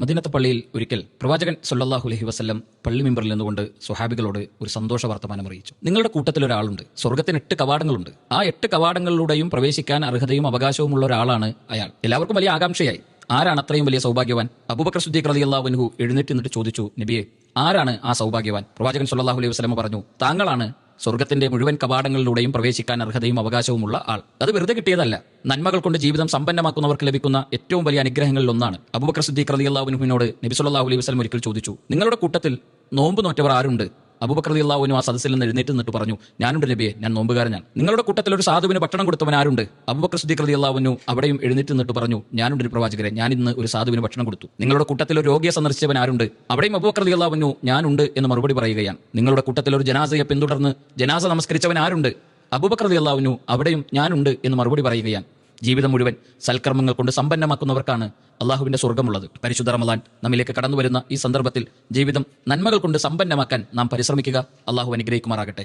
മദീനത്തെ പള്ളിയിൽ ഒരിക്കൽ പ്രവാചകൻ സല്ലല്ലാഹു അലൈഹി വസല്ലം പള്ളി മിമ്പറിൽ നിന്നുകൊണ്ട് സ്വഹാബികളോട് ഒരു സന്തോഷ വർത്തമാനം അറിയിച്ചു. നിങ്ങളുടെ കൂട്ടത്തിൽ ഒരാളുണ്ട്, സ്വർഗ്ഗത്തിന് 8 കവാടങ്ങളുണ്ട്. ആ 8 കവാടങ്ങളിലൂടെയും പ്രവേശിക്കാൻ അർഹതയും അവകാശവുമുള്ള ഒരാളാണ് അയാൾ. എല്ലാവർക്കും വലിയ ആകാംക്ഷയായി, ആരാണ് അത്രയും വലിയ സൗഭാഗ്യവാൻ? അബൂബക്കർ സിദ്ദീഖ് റളിയല്ലാഹു അൻഹു എഴുന്നേറ്റ് നിന്നിട്ട് ചോദിച്ചു, നബിയെ, ആരാണ് ആ സൗഭാഗ്യവാൻ? പ്രവാചകൻ സല്ലല്ലാഹു അലൈഹി വസല്ലം പറഞ്ഞു, താങ്കളാണ് സ്വർഗ്ഗത്തിന്റെ മുഴുവൻ കവാടങ്ങളിലൂടെയും പ്രവേശിക്കാൻ അർഹതയും അവകാശവുമുള്ള ആൾ. അത് വെറുതെ കിട്ടിയതല്ല, നന്മകൾ കൊണ്ട് ജീവിതം സമ്പന്നമാക്കുന്നവർക്ക് ലഭിക്കുന്ന ഏറ്റവും വലിയ അനുഗ്രഹങ്ങളിൽ ഒന്നാണ്. അബൂബക്കർ സിദ്ദീഖ് റളിയല്ലാഹു അൻഹുവിനോട് നബി സല്ലല്ലാഹു അലൈഹി വസല്ലം ഒരിക്കൽ ചോദിച്ചു, നിങ്ങളുടെ കൂട്ടത്തിൽ നോമ്പ് നോറ്റവർ ആരുണ്ട്? അബൂബക്കർ റളിയല്ലാഹു അൻഹു ആ സദസ്സിൽ നിന്ന് എഴുന്നേറ്റ് നിന്നിട്ട് പറഞ്ഞു, ഞാനുണ്ട് നബിയെ, ഞാൻ നോമ്പുകാരനാണ്. നിങ്ങളുടെ കൂട്ടത്തിൽ ഒരു സാധുവിന് ഭക്ഷണം കൊടുത്തവൻ ആരുണ്ട്? അബൂബക്കർ സിദ്ദീഖ് റളിയല്ലാഹു അൻഹു അവിടെയും എഴുന്നേറ്റ് നിന്നിട്ട് പറഞ്ഞു, ഞാനുണ്ട് ഒരു പ്രവാചകരെ, ഞാൻ ഇന്ന് ഒരു സാധുവിന് ഭക്ഷണം കൊടുത്തു. നിങ്ങളുടെ കൂട്ടത്തിൽ ഒരു രോഗിയെ സന്ദർശിച്ചവൻ ആരുണ്ട്? അവിടെയും അബൂബക്കർ റളിയല്ലാഹു അൻഹു ഞാനുണ്ട് എന്ന് മറുപടി പറയുകയാണ്. നിങ്ങളുടെ കൂട്ടത്തിൽ ഒരു ജനാസയെ പിന്തുടർന്ന് ജനാസ നമസ്കരിച്ചവൻ ആരുണ്ട്? അബൂബക്കർ റളിയല്ലാഹു അൻഹു അവിടെയും ഞാനുണ്ട് എന്ന് മറുപടി പറയുകയാണ്. ജീവിതം മുഴുവൻ സൽക്കർമ്മങ്ങൾ കൊണ്ട് സമ്പന്നമാക്കുന്നവർക്കാണ് അള്ളാഹുവിന്റെ സ്വർഗ്ഗമുള്ളത്. പരിശുദ്ധ റമളാൻ നമ്മിലേക്ക് കടന്നു വരുന്ന ഈ സന്ദർഭത്തിൽ ജീവിതം നന്മകൾ കൊണ്ട് സമ്പന്നമാക്കാൻ നാം പരിശ്രമിക്കുക. അള്ളാഹു അനുഗ്രഹിക്കുമാറാകട്ടെ.